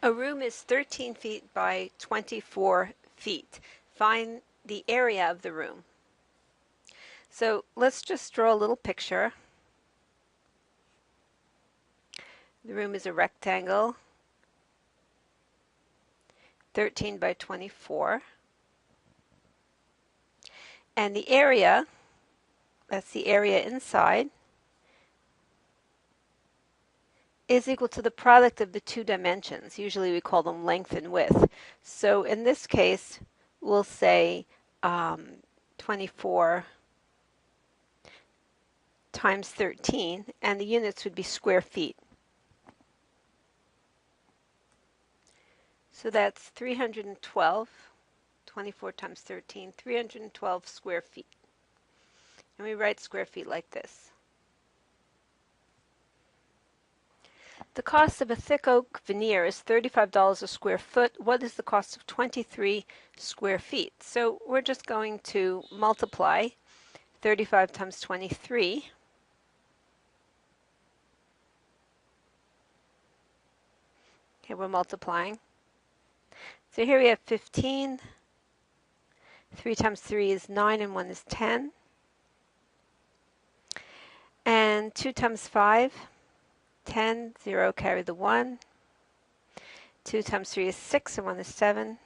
A room is 13 feet by 24 feet. Find the area of the room. So let's just draw a little picture. The room is a rectangle, 13 by 24. And the area, that's the area inside, is equal to the product of the two dimensions. Usually we call them length and width. So in this case, we'll say 24 times 13, and the units would be square feet. So that's 312, 24 times 13, 312 square feet. And we write square feet like this. The cost of a thick oak veneer is $35 a square foot. What is the cost of 23 square feet? So we're just going to multiply 35 times 23. Okay, we're multiplying. So here we have 15. 3 times 3 is 9 and 1 is 10. And 2 times 5, 10, 0, carry the 1. 2 times 3 is 6 and 1 is 7.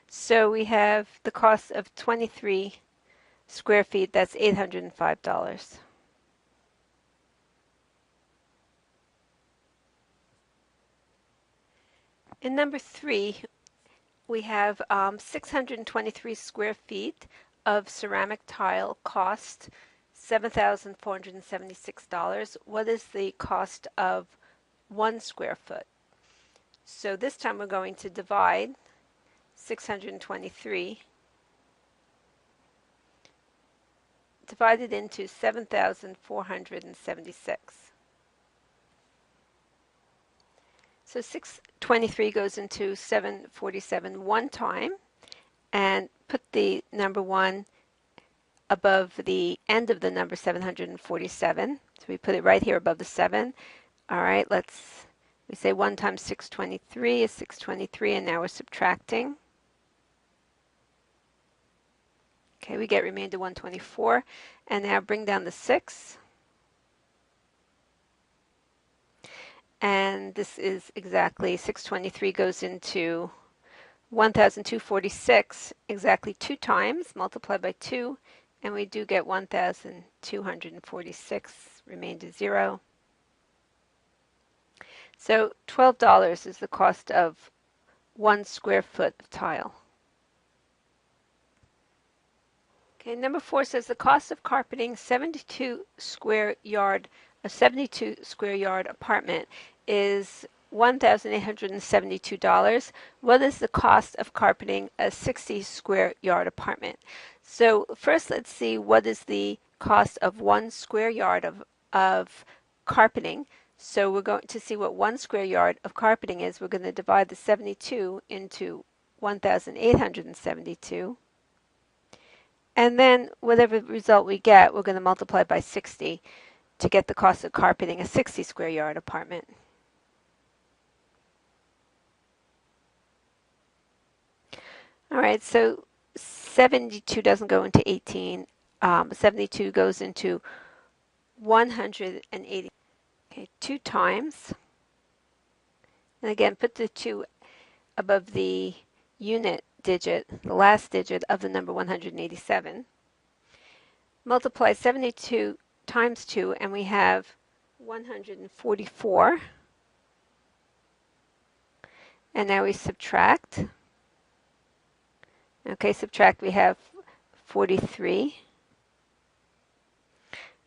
So we have the cost of 23 square feet, that's $805. In number 3, we have 623 square feet of ceramic tile cost $7,476. What is the cost of 1 square foot? So this time we're going to divide 623 divided into 7,476. So 623 goes into 747 one time, and put the number 1 above the end of the number 747. So we put it right here above the 7. All right, we say 1 times 623 is 623, and now we're subtracting. Okay, we get remainder 124, and now bring down the 6. And this is exactly 623 goes into 1,246 exactly 2 times, multiplied by 2, and we do get 1,246, remainder 0. So $12 is the cost of 1 square foot of tile. Okay, number 4 says the cost of carpeting a 72 square yard apartment is $1,872. What is the cost of carpeting a 60 square yard apartment? So first let's see what is the cost of 1 square yard of carpeting. So we're going to see what 1 square yard of carpeting is. We're going to divide the 72 into 1,872. And then whatever result we get, we're going to multiply by 60 to get the cost of carpeting a 60 square yard apartment. All right, so 72 doesn't go into 18. 72 goes into 180. Okay, 2 times. And again, put the 2 above the unit digit, the last digit of the number 187. Multiply 72 times 2, and we have 144. And now we subtract. Okay, subtract, we have 43.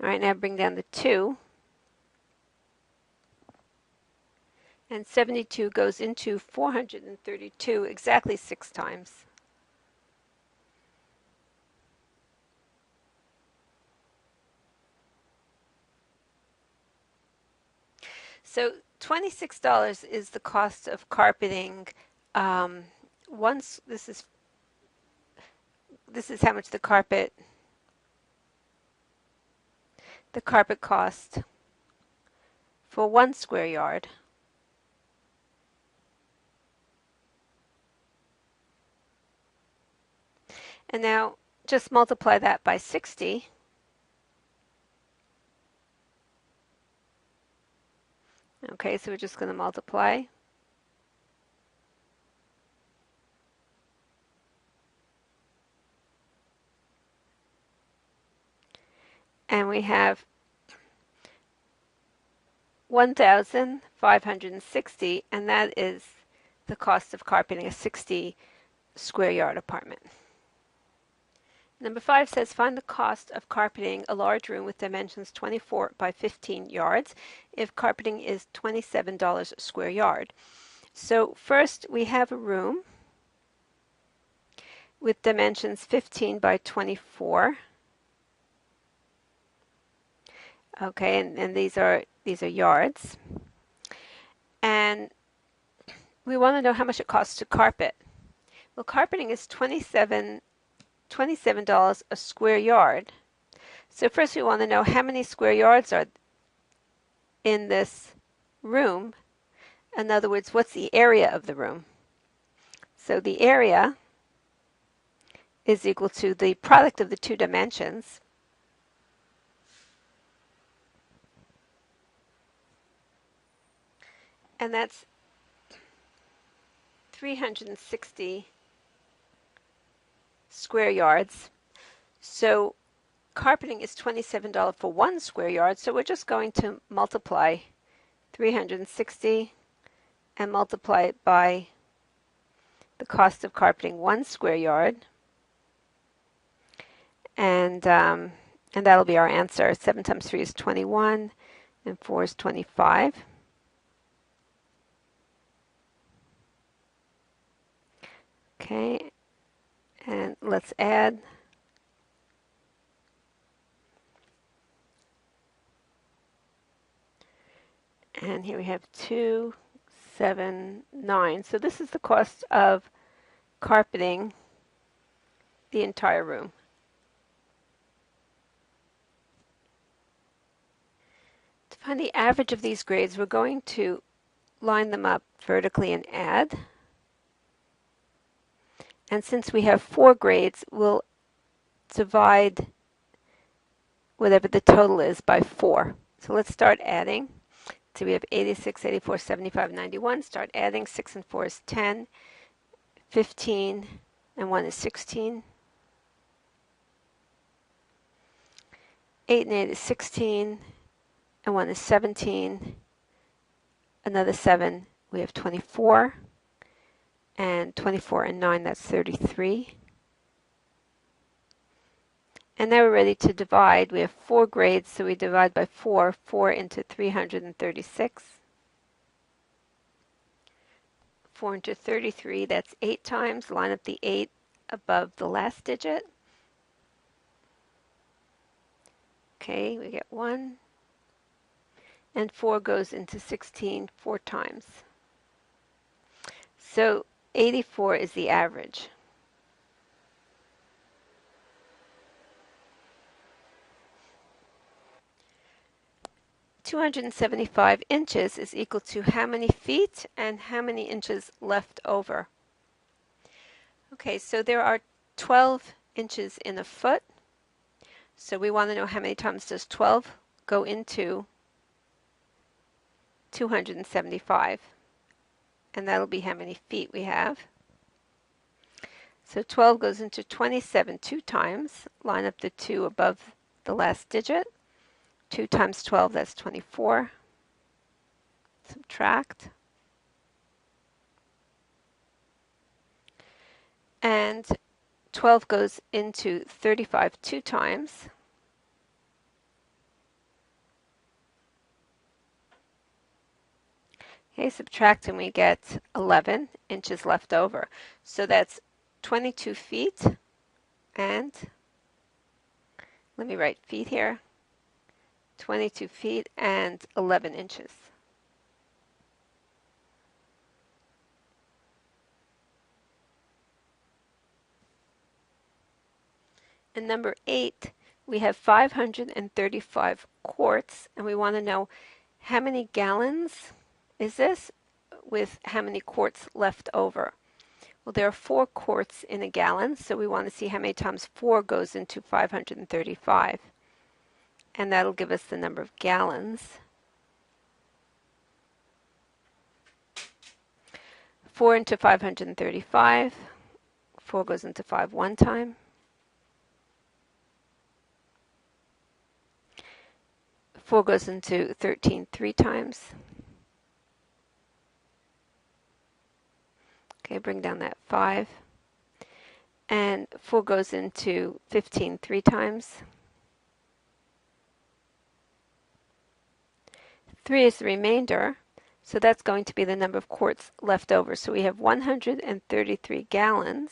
All right, now bring down the 2. And 72 goes into 432 exactly 6 times. So $26 is the cost of carpeting. Once this is how much the carpet. the carpet cost for 1 square yard. And now just multiply that by 60. Okay, so we're just going to multiply. And we have 1,560, and that is the cost of carpeting a 60 square yard apartment. Number 5 says find the cost of carpeting a large room with dimensions 24 by 15 yards if carpeting is $27 a square yard. So first we have a room with dimensions 15 by 24. Okay, and these are yards. And we want to know how much it costs to carpet. Well, carpeting is $27 a square yard. So first we want to know how many square yards are in this room. In other words, what's the area of the room? So the area is equal to the product of the two dimensions. And that's 360 square yards. So carpeting is $27 for 1 square yard, so we're just going to multiply 360 and multiply it by the cost of carpeting 1 square yard. And that'll be our answer. 7 times 3 is 21, and 4 is 25. Okay, and let's add. And here we have 2, 7, 9. So this is the cost of carpeting the entire room. To find the average of these grades, we're going to line them up vertically and add. And since we have 4 grades, we'll divide whatever the total is by 4. So let's start adding. So we have 86, 84, 75, 91. Start adding. 6 and 4 is 10, 15, and 1 is 16. 8 and 8 is 16, and 1 is 17. Another 7, we have 24. And 24 and 9, that's 33. And now we're ready to divide. We have 4 grades, so we divide by 4. 4 into 336. 4 into 33, that's 8 times. Line up the 8 above the last digit. Okay, we get 1. And 4 goes into 16 4 times. So 84 is the average. "275 inches is equal to how many feet and how many inches left over?" Okay, so there are 12 inches in a foot. So we want to know how many times does 12 go into 275. And that'll be how many feet we have. So 12 goes into 27 2 times. Line up the 2 above the last digit. 2 times 12, that's 24. Subtract. And 12 goes into 35 2 times. Okay, subtract and we get 11 inches left over. So that's 22 feet and, let me write feet here, 22 feet and 11 inches. And number 8, we have 535 quarts, and we want to know how many gallons is this with how many quarts left over. Well, there are 4 quarts in a gallon, so we want to see how many times 4 goes into 535. And that'll give us the number of gallons. 4 into 535. 4 goes into 5 one time. 4 goes into 13 three times. Okay, bring down that 5. And 4 goes into 15 three times. 3 is the remainder, so that's going to be the number of quarts left over. So we have 133 gallons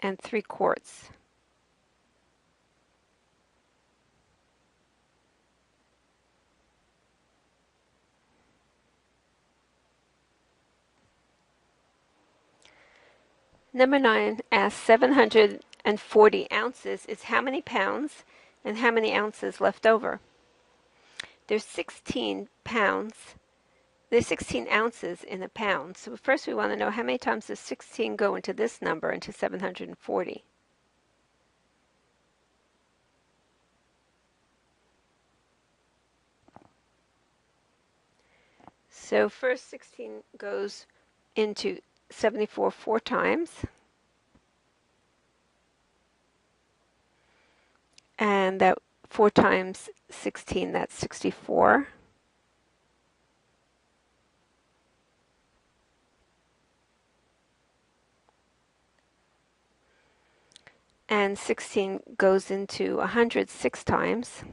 and 3 quarts. Number 9 asks 740 ounces is how many pounds and how many ounces left over? There's 16 pounds. There's 16 ounces in a pound. So first we want to know how many times does 16 go into this number, into 740. So first 16 goes into 74 4 times. And that 4 times 16, that's 64. And 16 goes into 106 times.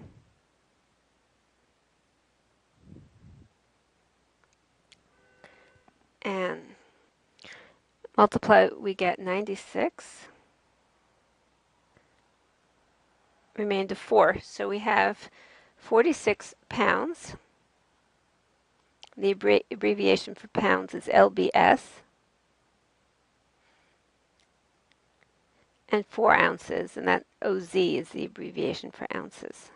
And multiply, we get 96. Remainder 4. So we have 46 pounds. The abbreviation for pounds is LBS. And 4 ounces, and that OZ is the abbreviation for ounces.